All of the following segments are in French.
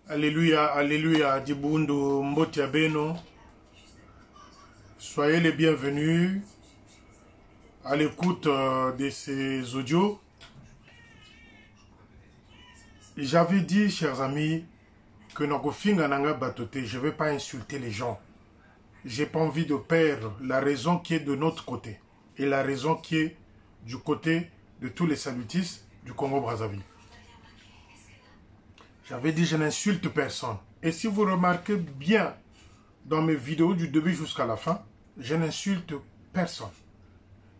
Alléluia, alléluia, Dibundu Mbotia Beno. Soyez les bienvenus à l'écoute de ces audios. J'avais dit, chers amis, que Nokofinga Nanga Batote, je ne vais pas insulter les gens. Je n'ai pas envie de perdre la raison qui est de notre côté et la raison qui est du côté de tous les salutistes du Congo-Brazzaville. J'avais dit, je n'insulte personne. Et si vous remarquez bien dans mes vidéos du début jusqu'à la fin, je n'insulte personne.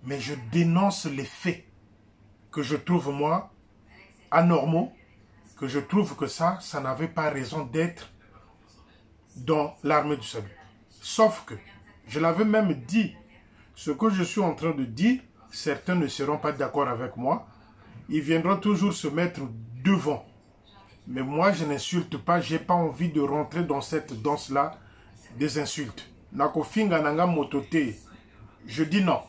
Mais je dénonce les faits que je trouve, moi, anormaux, que je trouve que ça n'avait pas raison d'être dans l'armée du salut. Sauf que, je l'avais même dit, ce que je suis en train de dire, certains ne seront pas d'accord avec moi. Ils viendront toujours se mettre devant. Mais moi, je n'insulte pas, je n'ai pas envie de rentrer dans cette danse-là des insultes. Nakofinga nanga motote. Je dis non.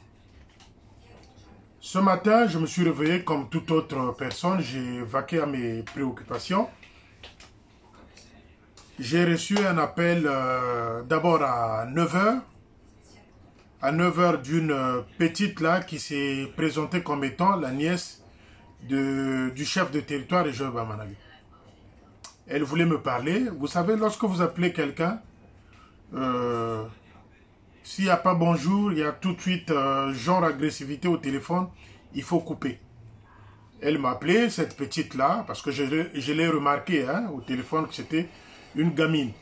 Ce matin, je me suis réveillé comme toute autre personne. J'ai vaqué à mes préoccupations. J'ai reçu un appel d'abord à 9 h. À 9 h d'une petite là qui s'est présentée comme étant la nièce du chef de territoire, Jean Bamanabi. Elle voulait me parler. Vous savez, lorsque vous appelez quelqu'un, s'il n'y a pas bonjour, il y a tout de suite genre agressivité au téléphone, il faut couper. Elle m'a appelé, cette petite-là, parce que je l'ai remarqué hein, au téléphone que c'était une gamine.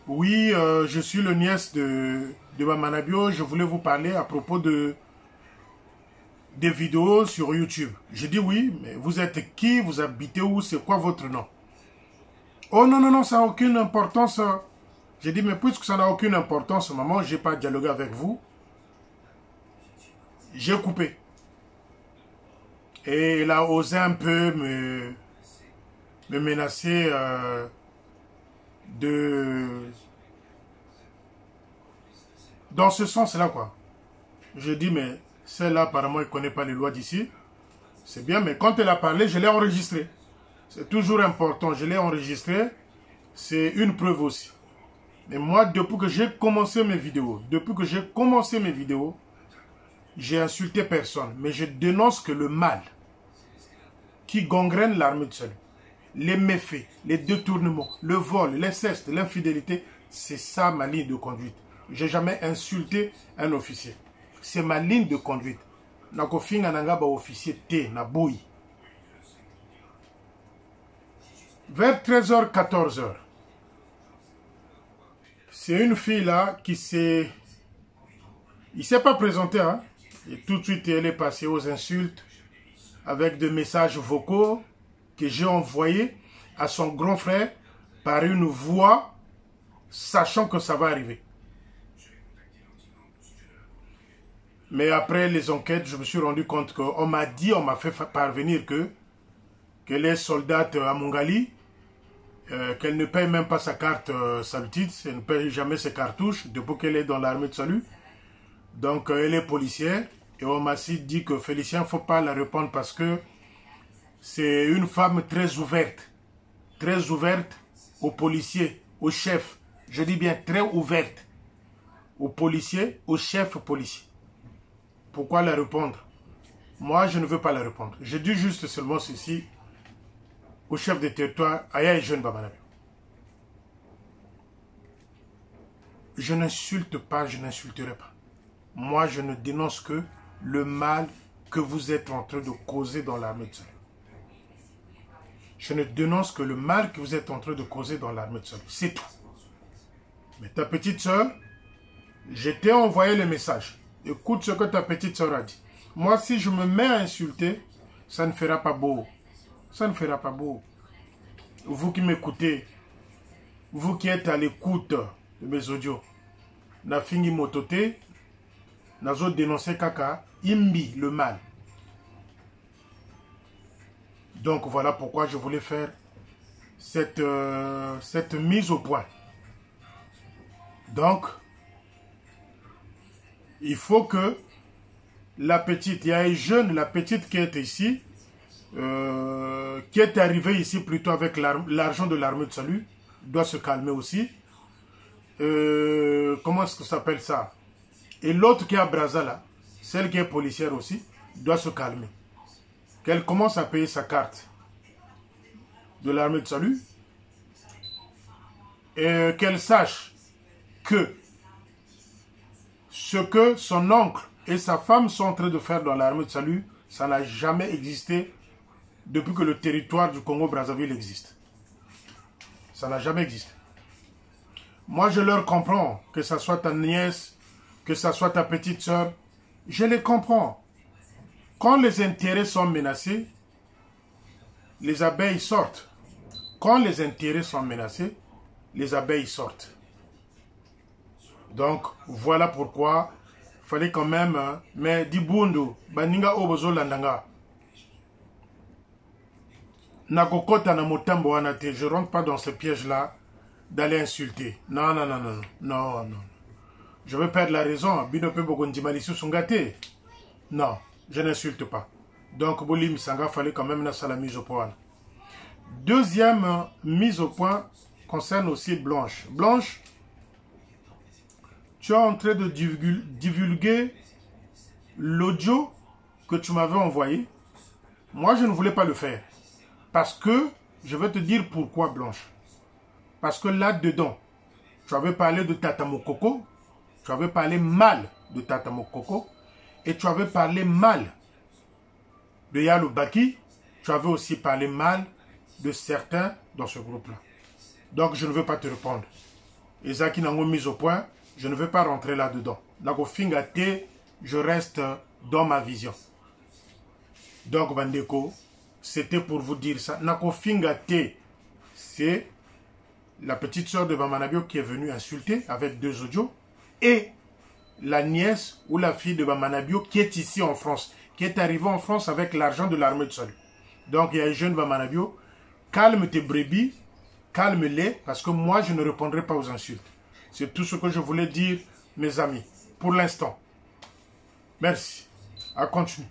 Oui, je suis le nièce de Bamanabio, je voulais vous parler à propos des vidéos sur YouTube. J'ai dit oui, mais vous êtes qui? Vous habitez où? C'est quoi votre nom? Oh non, non, non, ça n'a aucune importance. J'ai dit, mais puisque ça n'a aucune importance, maman, je n'ai pas dialogué avec vous. J'ai coupé. Et elle a osé un peu me menacer dans ce sens-là, quoi. Je dis, mais celle-là, apparemment, elle ne connaît pas les lois d'ici. C'est bien, mais quand elle a parlé, je l'ai enregistré. C'est toujours important, je l'ai enregistré. C'est une preuve aussi. Mais moi, depuis que j'ai commencé mes vidéos, j'ai insulté personne. Mais je dénonce que le mal qui gangrène l'armée de salut, les méfaits, les détournements, le vol, l'inceste, l'infidélité, c'est ça ma ligne de conduite. Je n'ai jamais insulté un officier. C'est ma ligne de conduite. Nakofinga nanga ba officier te na boyi. Vers 13 h, 14 h, c'est une fille là qui s'est... Il ne s'est pas présenté, hein. Et tout de suite, elle est passée aux insultes avec des messages vocaux que j'ai envoyés à son grand frère par une voix, sachant que ça va arriver. Mais après les enquêtes, je me suis rendu compte qu'on m'a dit, on m'a fait parvenir qu'elle est soldate à Mongali, qu'elle ne paye même pas sa carte salutiste, elle ne paye jamais ses cartouches depuis qu'elle est dans l'armée de salut. Donc elle est policière et on m'a aussi dit que Félicien, il ne faut pas la répondre parce que c'est une femme très ouverte aux policiers, aux chefs. Je dis bien très ouverte aux policiers, aux chefs policiers. Pourquoi la répondre? Moi, je ne veux pas la répondre. Je dis juste seulement ceci au chef de territoire, Aya et Jeune Bamanabi. Je n'insulte pas, je n'insulterai pas. Moi, je ne dénonce que le mal que vous êtes en train de causer dans l'armée de salut. Je ne dénonce que le mal que vous êtes en train de causer dans l'armée de salut. C'est tout. Mais ta petite soeur, je t'ai envoyé le message. Écoute ce que ta petite soeur a dit. Moi, si je me mets à insulter, ça ne fera pas beau. Ça ne fera pas beau. Vous qui m'écoutez, vous qui êtes à l'écoute de mes audios, na fingi motote, nazo dénoncer kaka, imbi le mal. Donc voilà pourquoi je voulais faire cette mise au point. Donc, il faut que la petite, il y a une jeune, la petite qui est ici, qui qui est arrivé ici plutôt avec l'argent de l'armée de salut, doit se calmer aussi. Comment est-ce que ça s'appelle ça? Et l'autre qui est à Brazza là, celle qui est policière aussi, doit se calmer. Qu'elle commence à payer sa carte de l'armée de salut. Et qu'elle sache que ce que son oncle et sa femme sont en train de faire dans l'armée de salut, ça n'a jamais existé depuis que le territoire du Congo-Brazzaville existe. Ça n'a jamais existé. Moi, je leur comprends, que ce soit ta nièce, que ce soit ta petite soeur, je les comprends. Quand les intérêts sont menacés, les abeilles sortent. Quand les intérêts sont menacés, les abeilles sortent. Donc, voilà pourquoi il fallait quand même, mais Dibundu, Baninga Obozo Landanga, Nakokota na Motambo Anate, je ne rentre pas dans ce piège-là d'aller insulter. Non, non, non, non, non, non. Je veux perdre la raison. Binope Bogondimalisou Sungate. Non, je n'insulte pas. Donc, Bolim Sanga, fallait quand même la mise au point. Deuxième mise au point concerne aussi Blanche. Blanche, tu es en train de divulguer l'audio que tu m'avais envoyé. Moi, je ne voulais pas le faire. Parce que, je vais te dire pourquoi, Blanche. Parce que là-dedans, tu avais parlé de Tata Mokoko, tu avais parlé mal de Tata Mokoko, et tu avais parlé mal de Yalo Baki, tu avais aussi parlé mal de certains dans ce groupe-là. Donc, je ne veux pas te répondre. Et ça qui n'a pas mis au point, je ne vais pas rentrer là-dedans. Nako Fingate, je reste dans ma vision. Donc, Bandeko, c'était pour vous dire ça. Nako Fingate, c'est la petite soeur de Bamanabio qui est venue insulter avec 2 audios. Et la nièce ou la fille de Bamanabio qui est ici en France, qui est arrivée en France avec l'argent de l'armée de salut. Donc, il y a un jeune Bamanabio. Calme tes brebis, calme-les, parce que moi, je ne répondrai pas aux insultes. C'est tout ce que je voulais dire, mes amis, pour l'instant. Merci. À continuer.